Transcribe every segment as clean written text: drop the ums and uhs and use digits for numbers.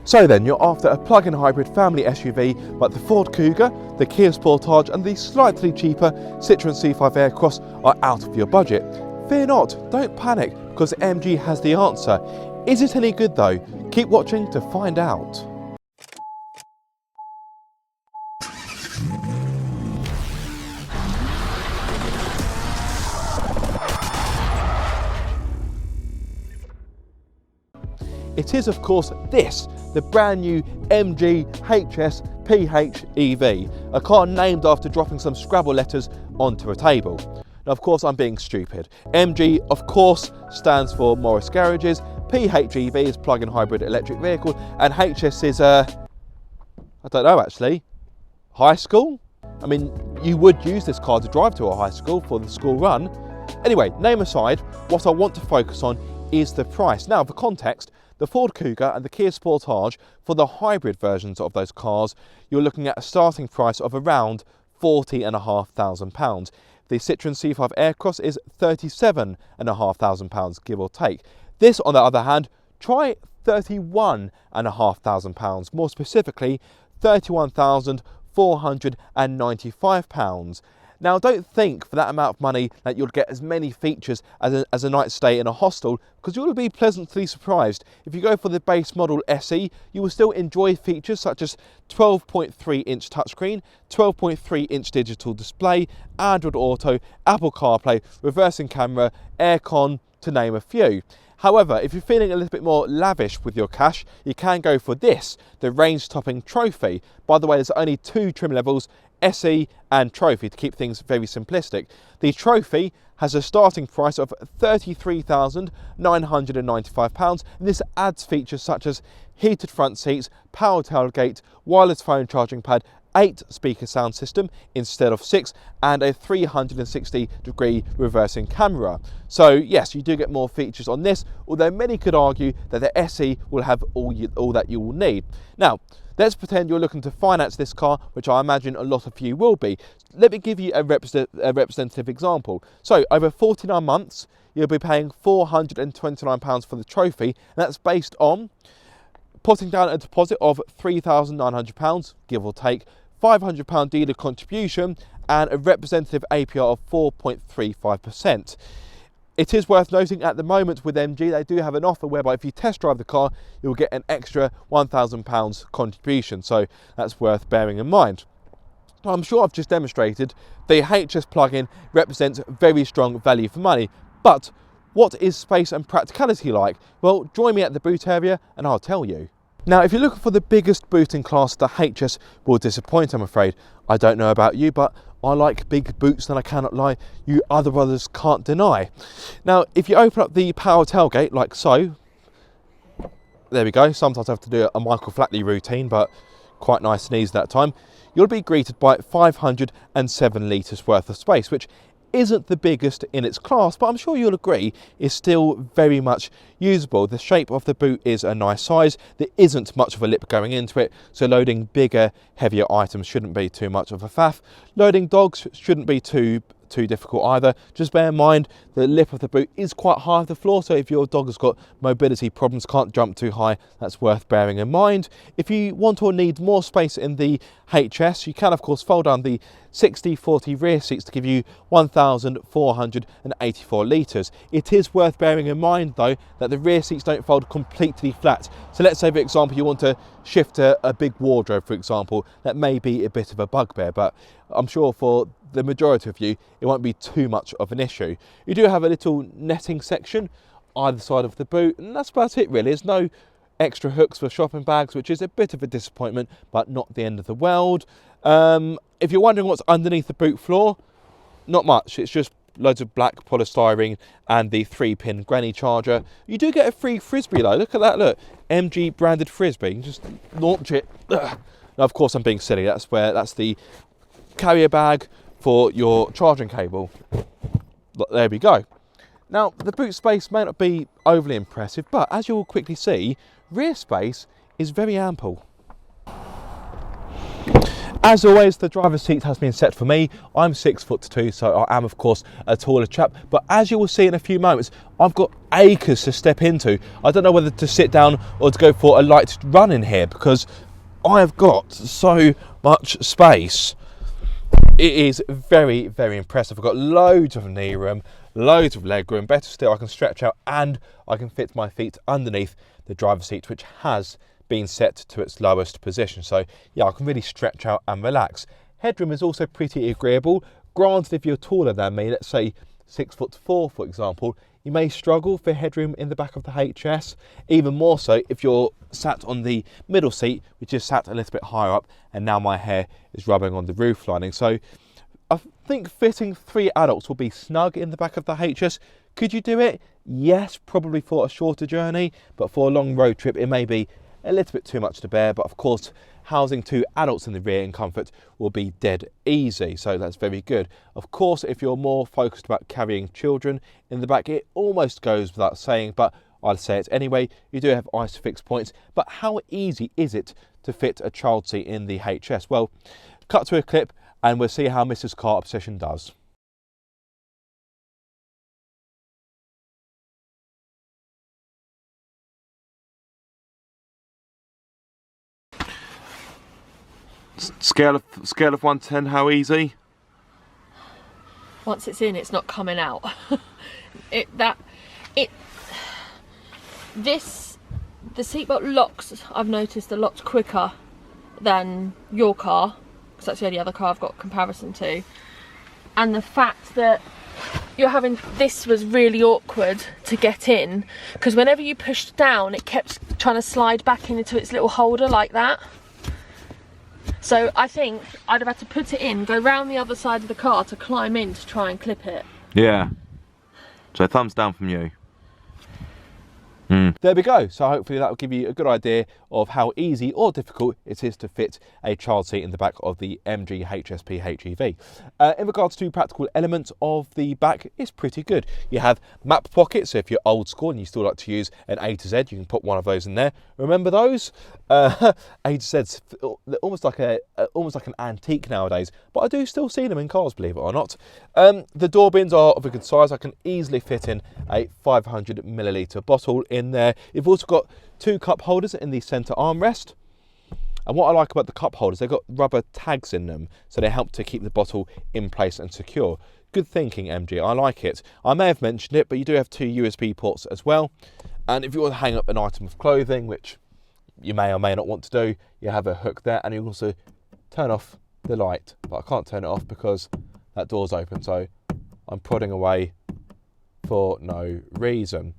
So then, you're after a plug-in hybrid family SUV like the Ford Kuga, the Kia Sportage and the slightly cheaper Citroën C5 Aircross are out of your budget. Fear not, don't panic, because MG has the answer. Is it any good though? Keep watching to find out. It is of course this, the brand new MG HS PHEV, a car named after dropping some Scrabble letters onto a table. Now of course I'm being stupid. MG of course stands for Morris Garages, PHEV is plug-in hybrid electric vehicle, and HS is I don't know actually, high school? I mean, you would use this car to drive to a high school for the school run. Anyway, name aside, what I want to focus on is the price. Now for context, the Ford Kuga and the Kia Sportage, for the hybrid versions of those cars, you're looking at a starting price of around £40,500. The Citroën C5 Aircross is £37,500, give or take. This, on the other hand, try £31,500, more specifically £31,495. Now don't think for that amount of money that you'll get as many features as a night's stay in a hostel, because you'll be pleasantly surprised. If you go for the base model SE, you will still enjoy features such as 12.3-inch touchscreen, 12.3-inch digital display, Android Auto, Apple CarPlay, reversing camera, aircon, to name a few. However, if you're feeling a little bit more lavish with your cash, you can go for this, the range-topping Trophy. By the way, there's only two trim levels, SE and Trophy, to keep things very simplistic. The Trophy has a starting price of £33,995, and this adds features such as heated front seats, power tailgate, wireless phone charging pad, 8-speaker sound system instead of 6, and a 360-degree reversing camera. So yes, you do get more features on this, although many could argue that the SE will have all that you will need. Now, let's pretend you're looking to finance this car, which I imagine a lot of you will be. Let me give you a representative example. So over 49 months, you'll be paying £429 for the Trophy, and that's based on putting down a deposit of £3,900, give or take, £500 dealer contribution, and a representative APR of 4.35%. It is worth noting at the moment with MG, they do have an offer whereby if you test drive the car, you'll get an extra £1,000 contribution, so that's worth bearing in mind. I'm sure I've just demonstrated the HS plug-in represents very strong value for money, but what is space and practicality like? Well, join me at the boot area and I'll tell you. Now, if you're looking for the biggest boot in class, the HS will disappoint, I'm afraid. I don't know about you, but I like big boots, and I cannot lie, you other brothers can't deny. Now, if you open up the power tailgate like so, there we go. Sometimes I have to do a Michael Flatley routine, but quite nice and easy that time. You'll be greeted by 507 litres worth of space, which isn't the biggest in its class, but I'm sure you'll agree is still very much usable. The shape of the boot is a nice size. There isn't much of a lip going into it, so loading bigger, heavier items shouldn't be too much of a faff. Loading dogs shouldn't be too difficult either. Just bear in mind the lip of the boot is quite high off the floor, so if your dog has got mobility problems, can't jump too high, that's worth bearing in mind. If you want or need more space in the HS, you can of course fold down the 60/40 rear seats to give you 1,484 litres. It is worth bearing in mind though that the rear seats don't fold completely flat. So let's say for example you want to shift a big wardrobe, for example, that may be a bit of a bugbear, but I'm sure for the majority of you it won't be too much of an issue. You do have a little netting section either side of the boot, and that's about it really. There's no extra hooks for shopping bags, which is a bit of a disappointment, but not the end of the world. If you're wondering what's underneath the boot floor, not much. It's just loads of black polystyrene and the 3-pin granny charger. You do get a free frisbee though. Look at that, look, MG branded frisbee. You can just launch it. Ugh. Now of course I'm being silly. That's the carrier bag for your charging cable. There we go. Now the boot space may not be overly impressive, but as you'll quickly see, rear space is very ample. As always, the driver's seat has been set for me. I'm 6'2", so I am of course a taller chap, but as you will see in a few moments, I've got acres to step into. I don't know whether to sit down or to go for a light run in here because I have got so much space. It is very, very impressive. I've got loads of knee room, loads of leg room. Better still, I can stretch out and I can fit my feet underneath the driver's seat, which has been set to its lowest position. So yeah, I can really stretch out and relax. Headroom is also pretty agreeable. Granted, if you're taller than me, let's say 6'4", for example, you may struggle for headroom in the back of the HS. Even more so if you're sat on the middle seat, which is sat a little bit higher up, and now my hair is rubbing on the roof lining. So I think fitting 3 adults will be snug in the back of the HS. Could you do it? Yes, probably for a shorter journey, but for a long road trip, it may be a little bit too much to bear. But of course, housing 2 adults in the rear in comfort will be dead easy, so that's very good. Of course, if you're more focused about carrying children in the back, it almost goes without saying, but I'd say it anyway. You do have ISOFIX points, but how easy is it to fit a child seat in the HS? Well, cut to a clip and we'll see how Mrs. Car Obsession does. Scale of 1 to 10, how easy? Once it's in, it's not coming out. The seatbelt locks, I've noticed, a lot quicker than your car, because that's the only other car I've got comparison to. And the fact that you're having, this was really awkward to get in, because whenever you pushed down, it kept trying to slide back into its little holder like that. So I think I'd have had to put it in, go round the other side of the car to climb in to try and clip it. Yeah. So thumbs down from you. There we go. So hopefully that will give you a good idea of how easy or difficult it is to fit a child seat in the back of the MG HS PHEV. In regards to practical elements of the back, it's pretty good. You have map pockets, so if you're old school and you still like to use an A to Z, you can put one of those in there. Remember those? A to Z's almost like an antique nowadays, but I do still see them in cars, believe it or not. The door bins are of a good size. I can easily fit in a 500ml bottle in there. You've also got 2 cup holders in the centre armrest, and what I like about the cup holders, they've got rubber tags in them, so they help to keep the bottle in place and secure. Good thinking, MG, I like it. I may have mentioned it, but you do have 2 USB ports as well, and if you want to hang up an item of clothing, which you may or may not want to do, you have a hook there, and you also turn off the light, but I can't turn it off because that door's open, so I'm prodding away for no reason.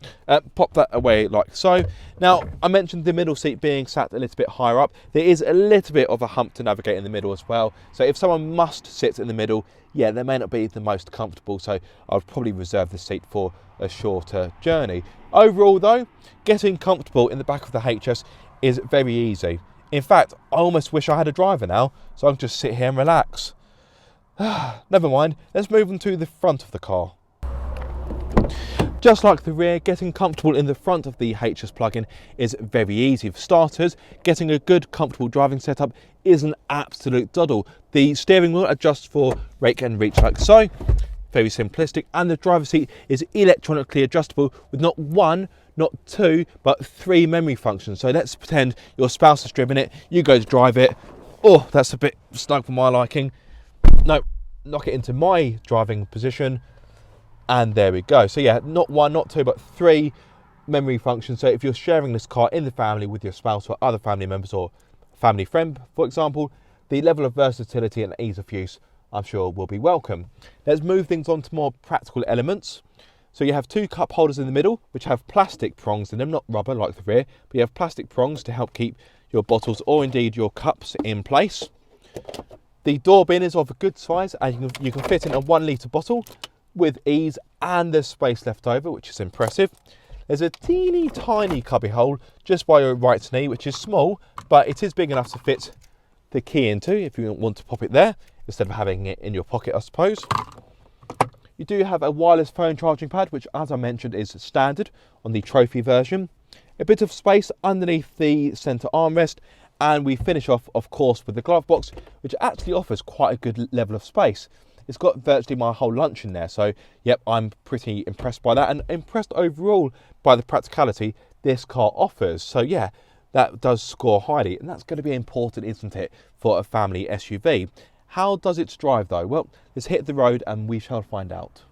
Pop that away like so. Now, I mentioned the middle seat being sat a little bit higher up. There is a little bit of a hump to navigate in the middle as well. So if someone must sit in the middle, yeah, they may not be the most comfortable. So I would probably reserve the seat for a shorter journey. Overall though, getting comfortable in the back of the HS is very easy. In fact, I almost wish I had a driver now, so I can just sit here and relax. Never mind, let's move on to the front of the car. Just like the rear, getting comfortable in the front of the HS plug-in is very easy. For starters, getting a good, comfortable driving setup is an absolute doddle. The steering wheel adjusts for rake and reach like so, very simplistic, and the driver's seat is electronically adjustable with not 1, not 2, but 3 memory functions. So let's pretend your spouse has driven it, you go to drive it. Oh, that's a bit snug for my liking. No, knock it into my driving position. And there we go. So yeah, not 1, not 2, but 3 memory functions. So if you're sharing this car in the family with your spouse or other family members or family friend, for example, the level of versatility and ease of use, I'm sure, will be welcome. Let's move things on to more practical elements. So you have 2 cup holders in the middle, which have plastic prongs in them, not rubber like the rear, but you have plastic prongs to help keep your bottles or indeed your cups in place. The door bin is of a good size, and you can fit in a 1 litre bottle with ease, and there's space left over, which is impressive. There's a teeny tiny cubby hole just by your right knee, which is small, but it is big enough to fit the key into if you want to pop it there instead of having it in your pocket, I suppose. You do have a wireless phone charging pad, which, as I mentioned, is standard on the trophy version. A bit of space underneath the centre armrest, And we finish off, of course, with the glove box, which actually offers quite a good level of space. It's got virtually my whole lunch in there. So, yep, I'm pretty impressed by that, and impressed overall by the practicality this car offers. So, yeah, that does score highly, and that's going to be important, isn't it, for a family SUV. How does it drive, though? Well, let's hit the road and we shall find out.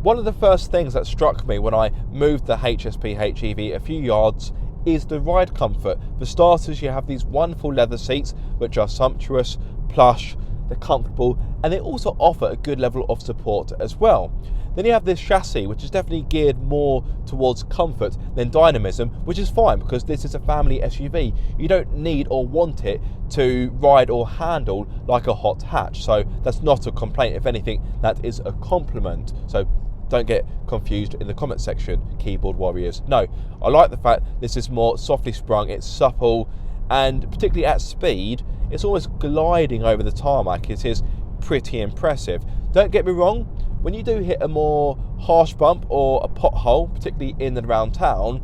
One of the first things that struck me when I moved the HS PHEV a few yards is the ride comfort. For starters, you have these wonderful leather seats, which are sumptuous, plush, they're comfortable, and they also offer a good level of support as well. Then you have this chassis, which is definitely geared more towards comfort than dynamism, which is fine because this is a family SUV. You don't need or want it to ride or handle like a hot hatch, so that's not a complaint. If anything, that is a compliment. So don't get confused in the comment section, keyboard warriors. No, I like the fact this is more softly sprung, it's supple, and particularly at speed, it's almost gliding over the tarmac. It is pretty impressive. Don't get me wrong, when you do hit a more harsh bump or a pothole, particularly in and around town,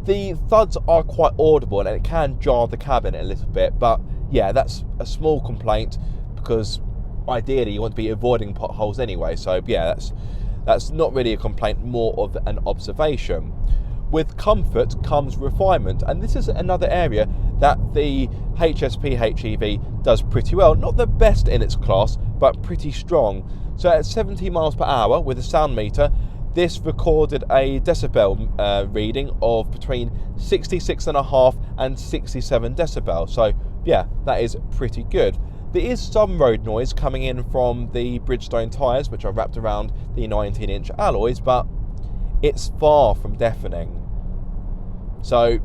the thuds are quite audible and it can jar the cabin a little bit. But yeah, that's a small complaint because ideally you want to be avoiding potholes anyway. So yeah, that's not really a complaint, more of an observation. With comfort comes refinement, and this is another area that the HS PHEV does pretty well. Not the best in its class, but pretty strong. So at 70 miles per hour with a sound meter, this recorded a decibel reading of between 66.5 and 67 decibels. So yeah, that is pretty good. There is some road noise coming in from the Bridgestone tyres, which are wrapped around the 19-inch alloys, but it's far from deafening. So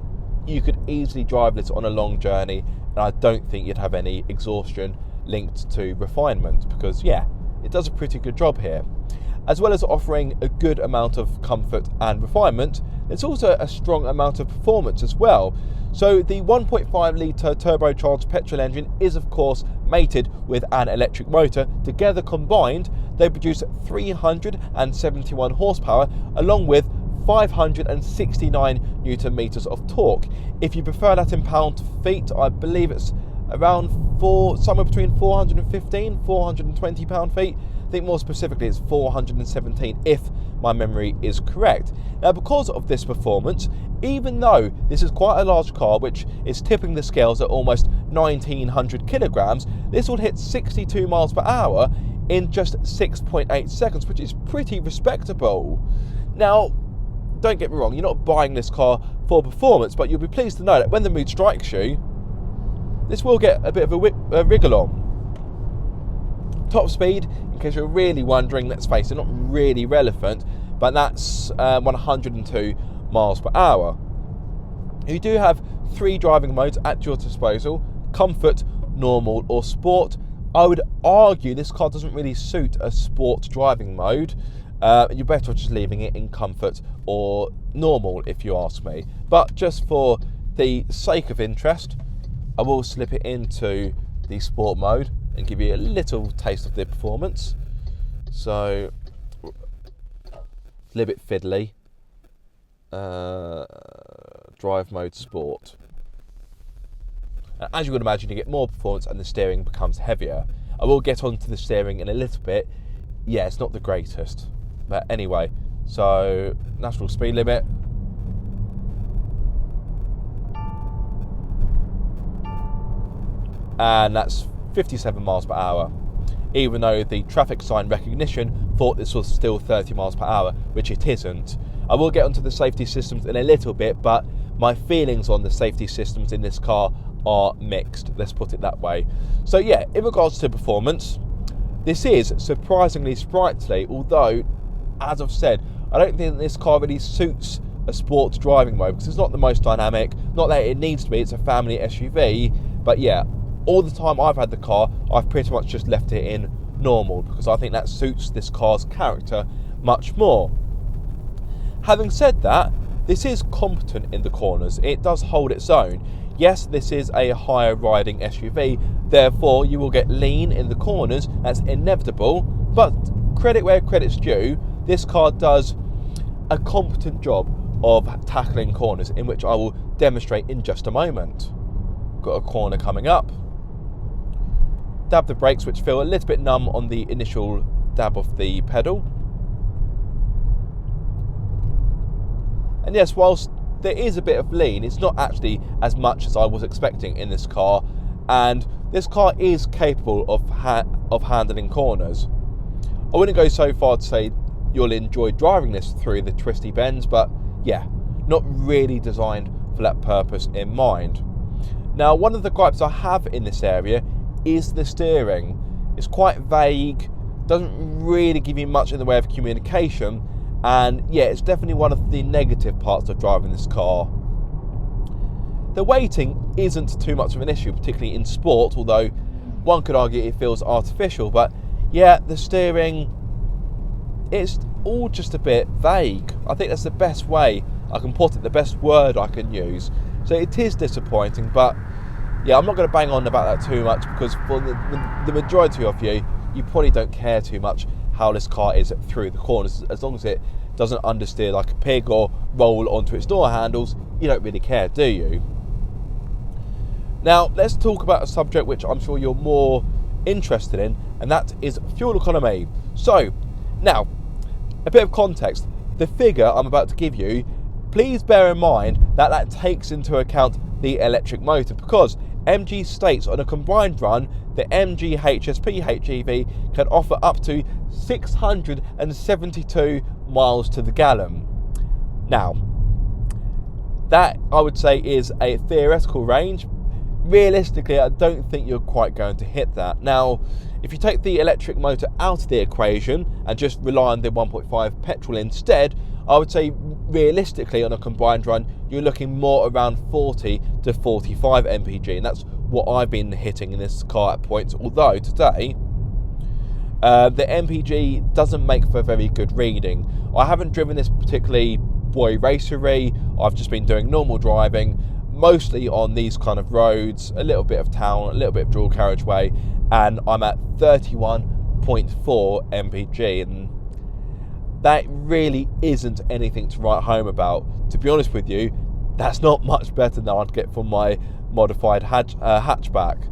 you could easily drive this on a long journey, and I don't think you'd have any exhaustion linked to refinement because, yeah, it does a pretty good job here. As well as offering a good amount of comfort and refinement, there's also a strong amount of performance as well. So the 1.5 litre turbocharged petrol engine is of course mated with an electric motor. Together combined, they produce 371 horsepower along with 569 newton meters of torque. If you prefer that in pound-feet, I believe it's around somewhere between 415, 420 pound-feet. I think more specifically it's 417 if my memory is correct. Now, because of this performance, even though this is quite a large car which is tipping the scales at almost 1900 kilograms, this will hit 62 miles per hour in just 6.8 seconds, which is pretty respectable. Now, don't get me wrong, you're not buying this car for performance, but you'll be pleased to know that when the mood strikes you, this will get a bit of a wriggle on. Top speed, in case you're really wondering, let's face it, not really relevant, but that's 102 miles per hour. You do have 3 driving modes at your disposal: comfort, normal or sport. I would argue this car doesn't really suit a sport driving mode. You're better off just leaving it in comfort or normal if you ask me. But just for the sake of interest, I will slip it into the sport mode and give you a little taste of the performance. So, a little bit fiddly. Drive mode sport. As you would imagine, you get more performance and the steering becomes heavier. I will get onto the steering in a little bit. Yeah, it's not the greatest. But anyway, so natural speed limit. And that's 57 miles per hour, even though the traffic sign recognition thought this was still 30 miles per hour, which it isn't. I will get onto the safety systems in a little bit, but my feelings on the safety systems in this car are mixed, let's put it that way. So yeah, in regards to performance, this is surprisingly sprightly, although, as I've said, I don't think this car really suits a sports driving mode because it's not the most dynamic, not that it needs to be, it's a family SUV, but yeah, all the time I've had the car, I've pretty much just left it in normal because I think that suits this car's character much more. Having said that, this is competent in the corners. It does hold its own. Yes, this is a higher riding SUV, therefore you will get lean in the corners, that's inevitable, but credit where credit's due, this car does a competent job of tackling corners, in which I will demonstrate in just a moment. Got a corner coming up. Dab the brakes, which feel a little bit numb on the initial dab of the pedal. And yes, whilst there is a bit of lean, it's not actually as much as I was expecting in this car, and this car is capable of handling corners. I wouldn't go so far to say you'll enjoy driving this through the twisty bends, but yeah, not really designed for that purpose in mind. Now, one of the gripes I have in this area is the steering. It's quite vague, doesn't really give you much in the way of communication, and yeah, it's definitely one of the negative parts of driving this car. The weighting isn't too much of an issue, particularly in sport, although one could argue it feels artificial, but yeah, the steering, it's all just a bit vague. I think that's the best way I can put it, the best word I can use. So it is disappointing, but yeah, I'm not going to bang on about that too much, because for the majority of you probably don't care too much how this car is through the corners. As long as it doesn't understeer like a pig or roll onto its door handles, you don't really care, do you? Now, let's talk about a subject which I'm sure you're more interested in, and that is fuel economy. So, now, a bit of context. The figure I'm about to give you, please bear in mind that takes into account the electric motor, because MG states on a combined run the MG HS PHEV can offer up to 672 miles to the gallon. Now, that I would say is a theoretical range. Realistically, I don't think you're quite going to hit that. Now, if you take the electric motor out of the equation and just rely on the 1.5 petrol instead, I would say realistically on a combined run, you're looking more around 40 to 45 mpg, and that's what I've been hitting in this car at points, although today the MPG doesn't make for a very good reading. I haven't driven this particularly boy racery, I've just been doing normal driving, mostly on these kind of roads, a little bit of town, a little bit of dual carriageway, and I'm at 31.4 mpg, and that really isn't anything to write home about. To be honest with you, that's not much better than I'd get from my modified hatchback.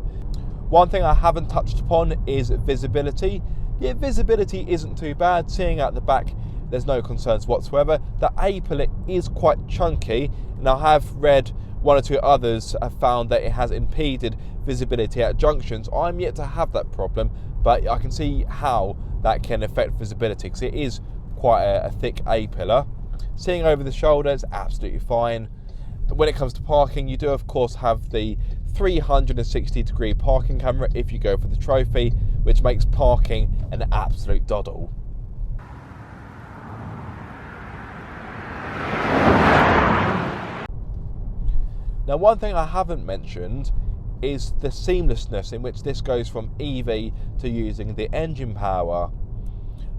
One thing I haven't touched upon is visibility. Yeah, visibility isn't too bad. Seeing out the back, there's no concerns whatsoever. The A-pillar is quite chunky, and I have read one or two others have found that it has impeded visibility at junctions. I'm yet to have that problem, but I can see how that can affect visibility, because it is quite a thick A-pillar. Seeing over the shoulder is absolutely fine. When it comes to parking, you do of course have the 360-degree parking camera if you go for the trophy, which makes parking an absolute doddle. Now, one thing I haven't mentioned is the seamlessness in which this goes from EV to using the engine power.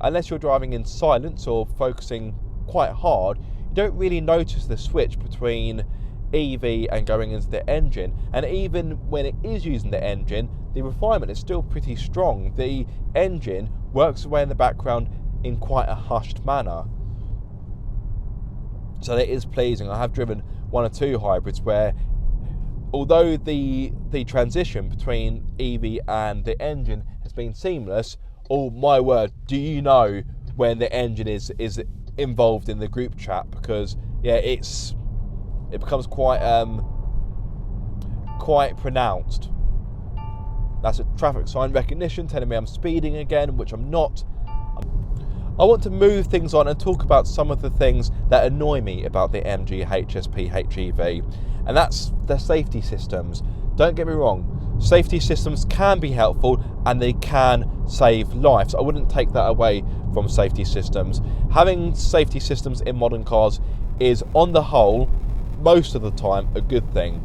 Unless you're driving in silence or focusing quite hard, you don't really notice the switch between EV and going into the engine. And even when it is using the engine, the refinement is still pretty strong. The engine works away in the background in quite a hushed manner. So that is pleasing. I have driven one or two hybrids where, although the transition between EV and the engine has been seamless, oh my word, do you know when the engine is involved in the group chat? Because yeah, it becomes quite pronounced. That's a traffic sign recognition telling me I'm speeding again, which I'm not. I want to move things on and talk about some of the things that annoy me about the MG HS PHEV, and that's the safety systems. Don't get me wrong, safety systems can be helpful and they can save lives. I wouldn't take that away from safety systems. Having safety systems in modern cars is, on the whole, most of the time, a good thing.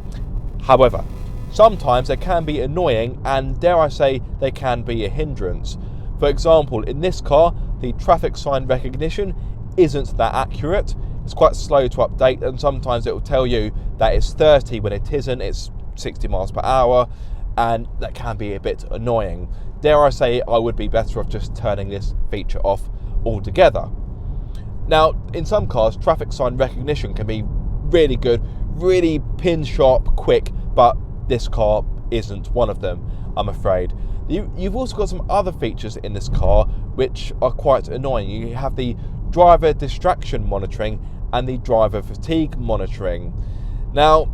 However, sometimes they can be annoying, and dare I say, they can be a hindrance. For example, in this car, the traffic sign recognition isn't that accurate. It's quite slow to update, and sometimes it will tell you that it's 30 when it isn't. It's 60 miles per hour, and that can be a bit annoying. Dare I say, I would be better off just turning this feature off altogether. Now, in some cars, traffic sign recognition can be really good, really pin sharp, quick, but this car isn't one of them, I'm afraid. You've also got some other features in this car which are quite annoying. You have the driver distraction monitoring and the driver fatigue monitoring. Now,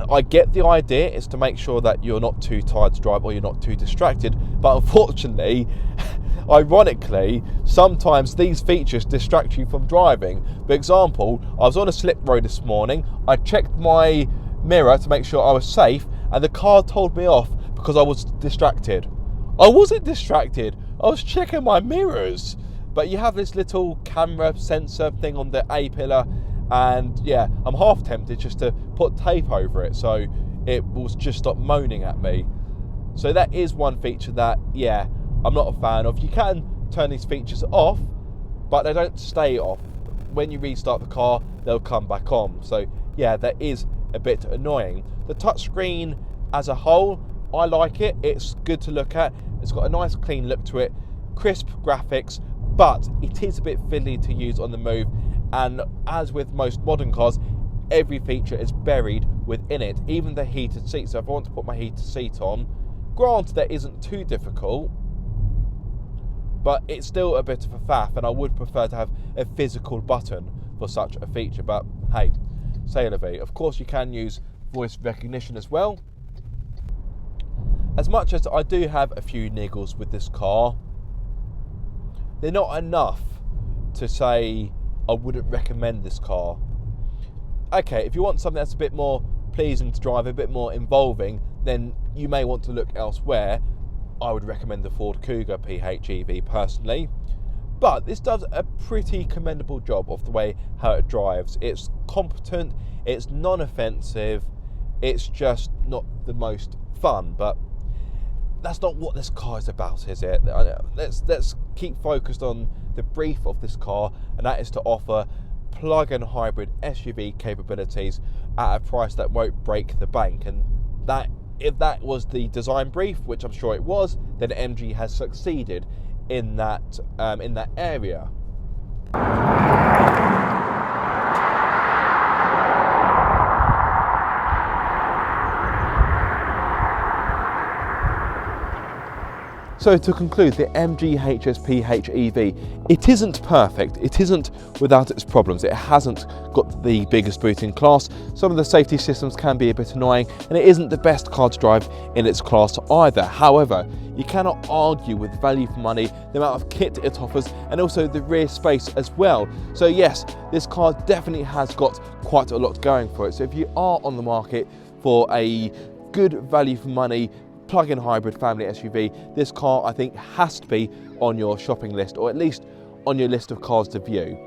I get the idea is to make sure that you're not too tired to drive or you're not too distracted, but unfortunately, ironically, sometimes these features distract you from driving. For example, I was on a slip road this morning, I checked my mirror to make sure I was safe, and the car told me off because I was distracted. I wasn't distracted, I was checking my mirrors. But you have this little camera sensor thing on the A-pillar, and yeah, I'm half tempted just to put tape over it so it will just stop moaning at me. So that is one feature that, yeah, I'm not a fan of. You can turn these features off, but they don't stay off. When you restart the car, they'll come back on. So yeah, that is a bit annoying. The touchscreen as a whole, I like it. It's good to look at. It's got a nice clean look to it, crisp graphics, but it is a bit fiddly to use on the move. And as with most modern cars, every feature is buried within it, even the heated seats. So if I want to put my heated seat on, granted that isn't too difficult, but it's still a bit of a faff, and I would prefer to have a physical button for such a feature. But hey, c'est la vie. Of course, you can use voice recognition as well. As much as I do have a few niggles with this car, they're not enough to say I wouldn't recommend this car. Okay, if you want something that's a bit more pleasing to drive, a bit more involving, then you may want to look elsewhere. I would recommend the Ford Kuga PHEV personally. But this does a pretty commendable job of the way how it drives. It's competent, it's non-offensive, it's just not the most fun, but that's not what this car is about, is it? Let's keep focused on the brief of this car, and that is to offer plug-in hybrid SUV capabilities at a price that won't break the bank. And that, if that was the design brief, which I'm sure it was, then MG has succeeded in that area. So to conclude, the MG HS PHEV, it isn't perfect, it isn't without its problems, it hasn't got the biggest boot in class, some of the safety systems can be a bit annoying, and it isn't the best car to drive in its class either. However, you cannot argue with value for money, the amount of kit it offers, and also the rear space as well. So yes, this car definitely has got quite a lot going for it. So if you are on the market for a good value for money, plug-in hybrid family SUV, this car I think has to be on your shopping list, or at least on your list of cars to view.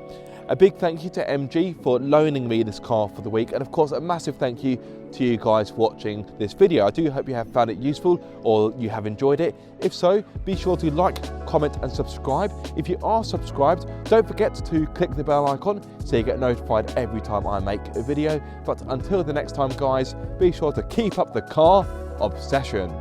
A big thank you to MG for loaning me this car for the week, and of course a massive thank you to you guys for watching this video. I do hope you have found it useful or you have enjoyed it. If so, be sure to like, comment and subscribe. If you are subscribed, don't forget to click the bell icon so you get notified every time I make a video. But until the next time guys, be sure to keep up the car obsession.